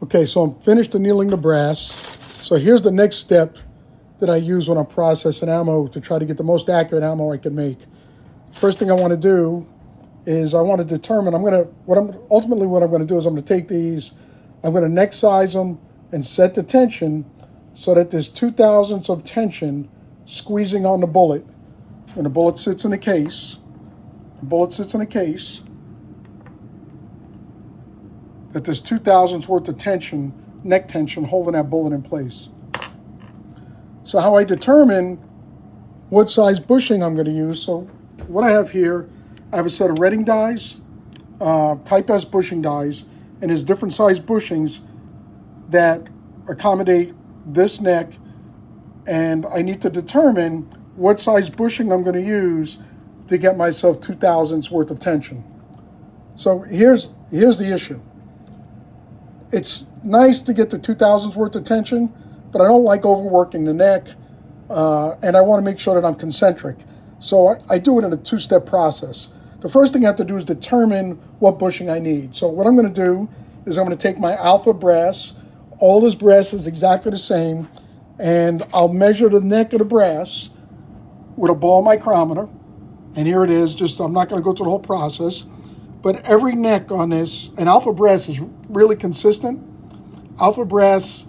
Okay, so I'm finished annealing the brass. So here's the next step that I use when I'm processing ammo to try to get the most accurate ammo I can make. First thing I want to do is I want to determine, ultimately what I'm going to do is I'm going to take these, I'm going to neck size them and set the tension so that there's 2 thousandths of tension squeezing on the bullet. When the bullet sits in the case, that there's 2 thousandths worth of tension, neck tension, holding that bullet in place. So how I determine what size bushing I'm going to use, so what I have here, I have a set of Redding dies, Type S bushing dies, and there's different size bushings that accommodate this neck, and I need to determine what size bushing I'm going to use to get myself 2 thousandths worth of tension. So here's the issue. It's nice to get the 2 thousandths worth of tension, but I don't like overworking the neck, and I want to make sure that I'm concentric. So I do it in a two-step process. The first thing I have to do is determine what bushing I need. So what I'm going to do is I'm going to take my alpha brass. All this brass is exactly the same, and I'll measure the neck of the brass with a ball micrometer. And here it is. I'm not going to go through the whole process, but every neck on this, and alpha brass is really consistent. Alpha brass,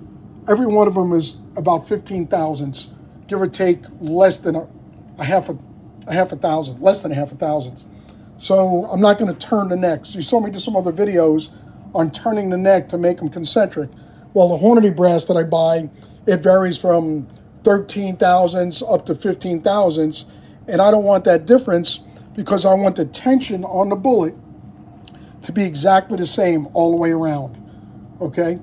every one of them is about 15 thousandths, give or take less than a half a thousand, less than a half a thousandth. So I'm not going to turn the necks. You saw me do some other videos on turning the neck to make them concentric. Well, the Hornady brass that I buy, it varies from 13 thousandths up to 15 thousandths, and I don't want that difference because I want the tension on the bullet to be exactly the same all the way around, okay?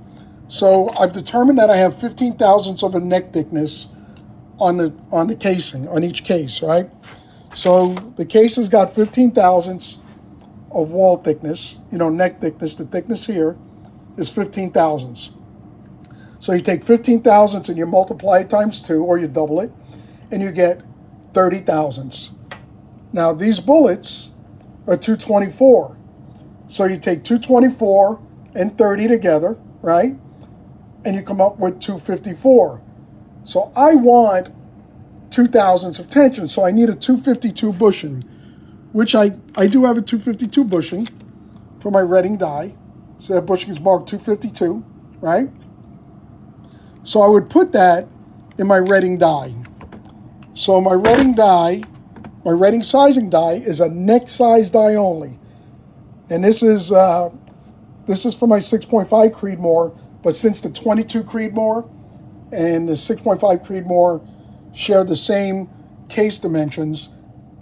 So I've determined that I have 15 thousandths of a neck thickness on the casing, on each case, right? So the case has got 15 thousandths of wall thickness, neck thickness. The thickness here is 15 thousandths. So you take 15 thousandths and you multiply it times 2, or you double it, and you get 30 thousandths. Now these bullets are 224. So you take 224 and 30 together, right? And you come up with 254. So I want 2 thousandths of tension, so I need a 252 bushing, which I do have a 252 bushing for my Redding die. So that bushing is marked 252, right? So I would put that in my Redding die. So my Redding die, my Redding sizing die is a neck size die only. And this is for my 6.5 Creedmoor, but since the 22 Creedmoor and the 6.5 Creedmoor share the same case dimensions,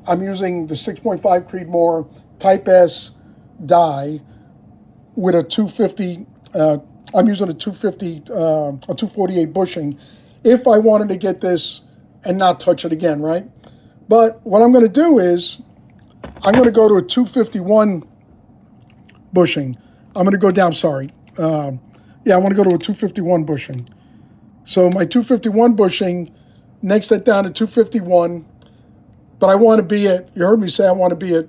I'm using the 6.5 Creedmoor Type S die with a 250, I'm using a 248 bushing if I wanted to get this and not touch it again, right? But what I'm going to do is I'm going to go to a 251 bushing. I'm going to go down, I want to go to a 251 bushing. So my 251 bushing, next that down to 251, but I want to be at, you heard me say I want to be at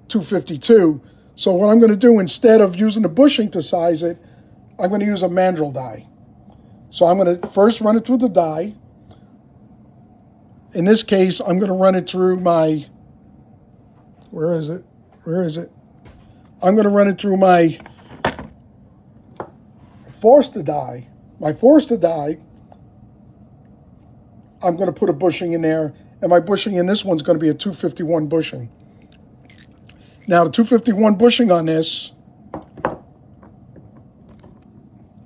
252. So what I'm going to do, instead of using the bushing to size it, I'm going to use a mandrel die. So I'm going to first run it through the die. In this case, I'm going to run it through my, where is it? I'm going to run it through my Forster die. My Forster die, I'm going to put a bushing in there, and my bushing in this one's going to be a 251 bushing. Now the 251 bushing on this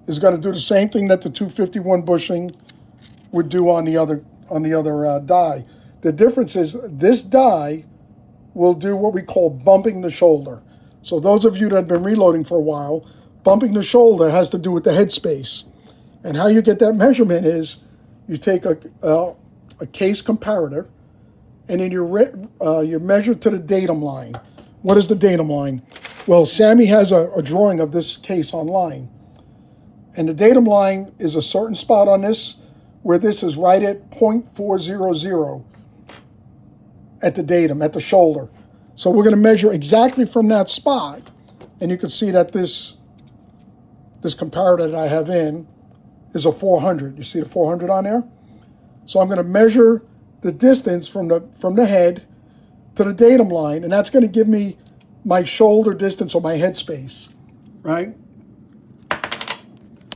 is going to do the same thing that the 251 bushing would do on the other die. The difference is this die will do what we call bumping the shoulder. So those of you that have been reloading for a while, bumping the shoulder has to do with the headspace. And how you get that measurement is you take a case comparator, and then you measure to the datum line. What is the datum line? Well, Sammy has a drawing of this case online. And the datum line is a certain spot on this where this is right at 0.400 at the datum, at the shoulder. So we're going to measure exactly from that spot, and you can see that this this comparator that I have in is a 400. You see the 400 on there? So I'm going to measure the distance from the head to the datum line, and that's going to give me my shoulder distance or my head space, right?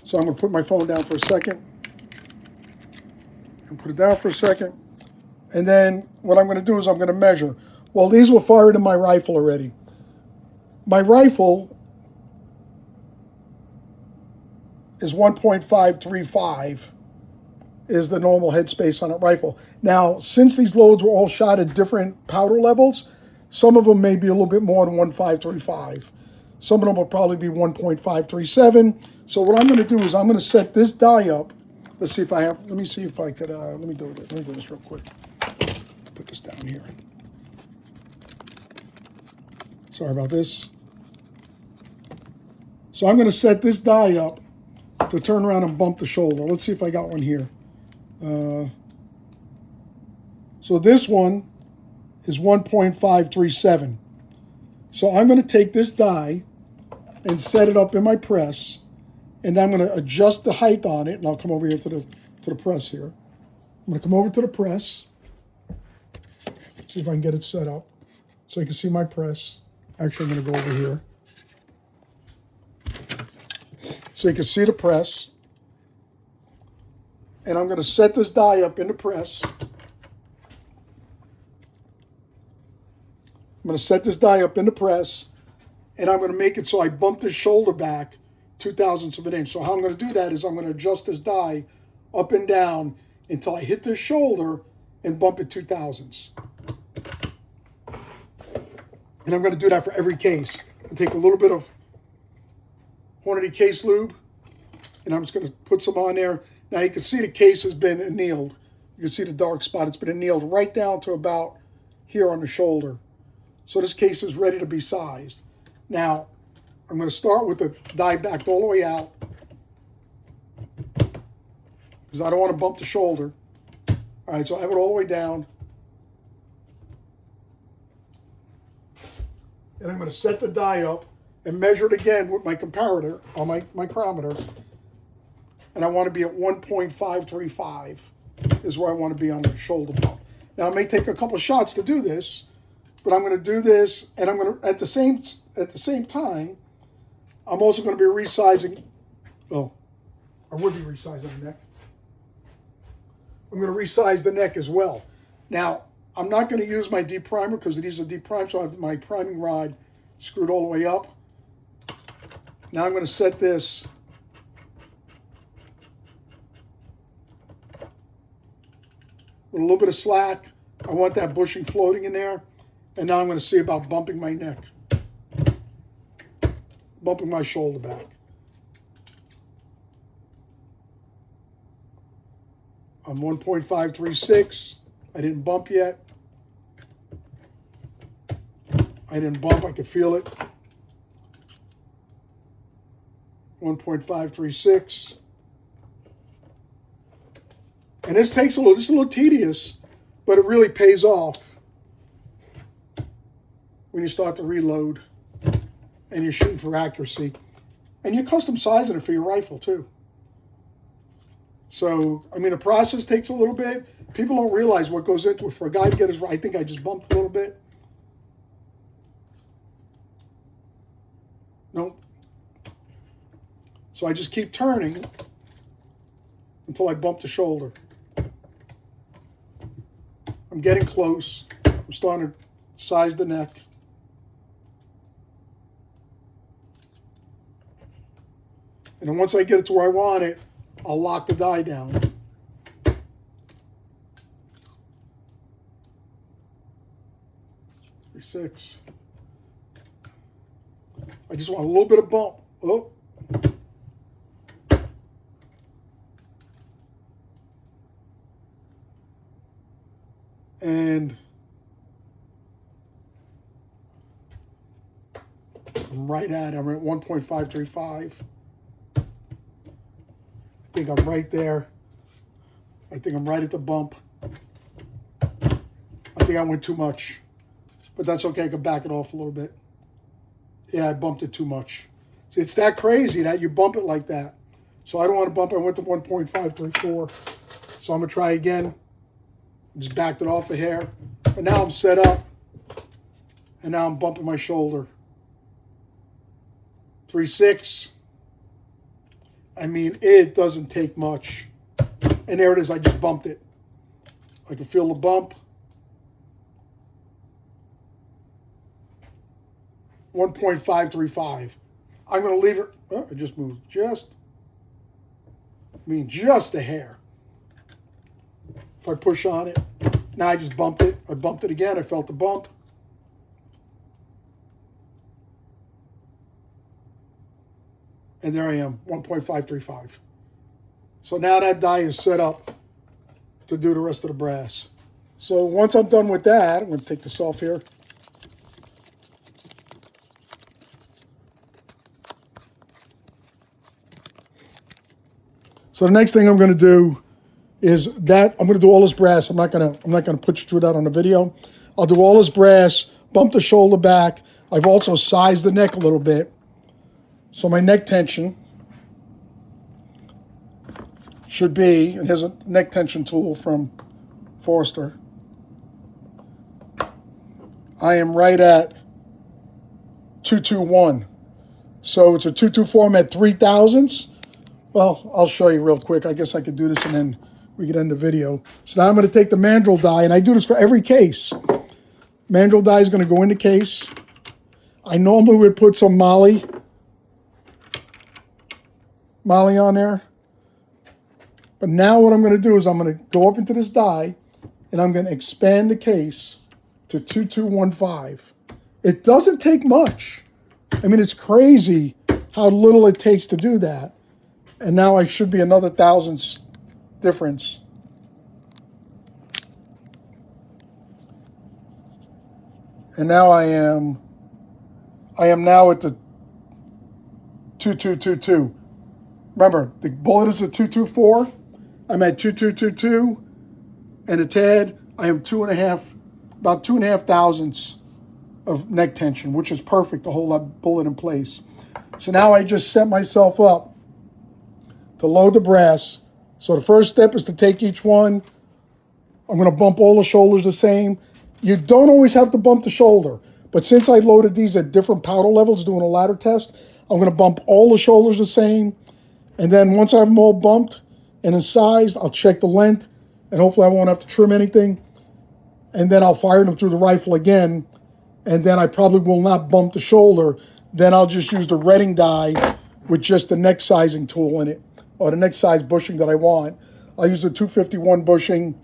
So I'm going to put my phone down for a second and put it down for a second. And then what I'm going to do is I'm going to measure. Well, these were fired in my rifle already. My rifle is 1.535 is the normal headspace on a rifle. Now, since these loads were all shot at different powder levels, some of them may be a little bit more than 1.535. Some of them will probably be 1.537. So what I'm going to do is I'm going to set this die up. Let's see if I have, let me see if I could, let me do this real quick. Put this down here. Sorry about this. So I'm going to set this die up to turn around and bump the shoulder. Let's see if I got one here. So this one is 1.537. So I'm going to take this die and set it up in my press, and I'm going to adjust the height on it, and I'll come over here to the press here. I'm going to come over to the press, see if I can get it set up so you can see my press. Actually, I'm going to go over here so you can see the press. And I'm going to set this die up in the press. I'm going to set this die up in the press, and I'm going to make it so I bump this shoulder back 0.02 of an inch. So how I'm going to do that is I'm going to adjust this die up and down until I hit this shoulder and bump it 0.02. And I'm going to do that for every case. I'll take a little bit of Hornady case lube, and I'm just going to put some on there. Now you can see the case has been annealed. You can see the dark spot. It's been annealed right down to about here on the shoulder. So this case is ready to be sized. Now, I'm going to start with the die backed all the way out because I don't want to bump the shoulder. All right, so I have it all the way down. And I'm going to set the die up and measure it again with my comparator on my micrometer. And I want to be at 1.535 is where I want to be on the shoulder bump. Now, it may take a couple of shots to do this, but I'm going to do this, and I'm going to, at the same time, I'm also going to be resizing, oh, I would be resizing the neck. I'm going to resize the neck as well. Now, I'm not going to use my deep primer because these are deep primed, so I have my priming rod screwed all the way up. Now I'm going to set this with a little bit of slack. I want that bushing floating in there. And now I'm going to see about bumping my neck. Bumping my shoulder back. I'm 1.536. I didn't bump yet. I didn't bump. I could feel it. 1.536. And this takes a little, this is a little tedious, but it really pays off when you start to reload and you're shooting for accuracy. And you're custom sizing it for your rifle too. So, I mean, the process takes a little bit. People don't realize what goes into it. For a guy to get his, I think I just bumped a little bit. Nope. So I just keep turning until I bump the shoulder. I'm getting close. I'm starting to size the neck. And then once I get it to where I want it, I'll lock the die down. Six. I just want a little bit of bump. Oh. And I'm right at it. I'm at 1.535. I think I'm right there. I think I'm right at the bump. I think I went too much. But that's okay. I can back it off a little bit. Yeah, I bumped it too much. It's that crazy that you bump it like that. So I don't want to bump it. I went to 1.534. So I'm going to try again. Just backed it off a hair. But now I'm set up. And now I'm bumping my shoulder. 3.6. I mean, it doesn't take much. And there it is. I just bumped it. I can feel the bump. 1.535. I'm going to leave it. Oh, it just moved just a hair. If I push on it. Now I just bumped it. I bumped it again. I felt the bump. And there I am, 1.535. So now that die is set up to do the rest of the brass. So once I'm done with that, I'm going to take this off here. So the next thing I'm going to do is that I'm going to do all this brass. I'm not going to put you through that on the video. I'll do all this brass, bump the shoulder back. I've also sized the neck a little bit. So my neck tension should be, and here's a neck tension tool from Forster. I am right at 221. So it's a 224. I'm at 3,000ths. Well, I'll show you real quick. I guess I could do this and then we could end the video. So now I'm going to take the mandrel die, and I do this for every case. Mandrel die is going to go in the case. I normally would put some Molly on there. But now what I'm going to do is I'm going to go up into this die and I'm going to expand the case to 2215. It doesn't take much. I mean, it's crazy how little it takes to do that. And now I should be another thousandths difference. And now I am now at the 2222. Remember, the bullet is a 224. I'm at 2222 and a tad. I am about 2.5 thousandths of neck tension, which is perfect to hold that bullet in place. So now I just set myself up to load the brass. So the first step is to take each one. I'm going to bump all the shoulders the same. You don't always have to bump the shoulder, but since I loaded these at different powder levels doing a ladder test, I'm going to bump all the shoulders the same. And then once I have them all bumped and incised, I'll check the length, and hopefully I won't have to trim anything. And then I'll fire them through the rifle again, and then I probably will not bump the shoulder. Then I'll just use the retting die with just the neck sizing tool in it, or the neck size bushing that I want. I'll use the 251 bushing,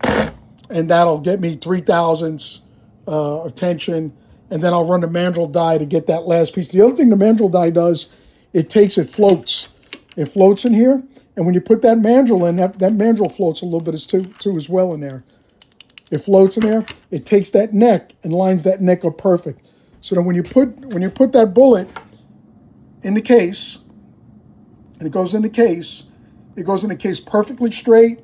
and that'll get me 3,000ths of tension. And then I'll run the mandrel die to get that last piece. The other thing the mandrel die does, it floats. It floats in here, and when you put that mandrel in, that mandrel floats a little bit too as well in there. It floats in there. It takes that neck and lines that neck up perfect. So that when you put that bullet in the case, and it goes in the case perfectly straight,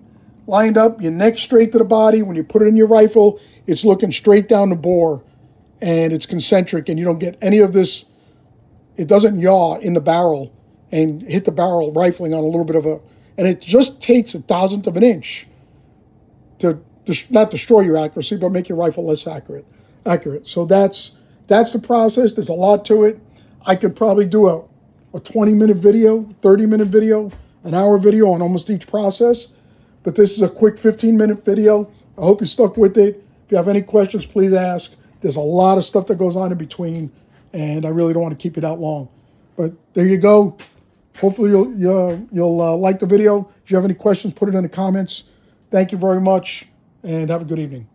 lined up, your neck straight to the body. When you put it in your rifle, it's looking straight down the bore, and it's concentric, and you don't get any of this. It doesn't yaw in the barrel and hit the barrel rifling on a little bit of and it just takes 1,000th of an inch to not destroy your accuracy, but make your rifle less accurate. So that's the process. There's a lot to it. I could probably do a 20-minute video, 30-minute video, an hour video on almost each process, but this is a quick 15-minute video. I hope you stuck with it. If you have any questions, please ask. There's a lot of stuff that goes on in between, and I really don't want to keep you that long. But there you go. Hopefully you'll like the video. If you have any questions, put it in the comments. Thank you very much, and have a good evening.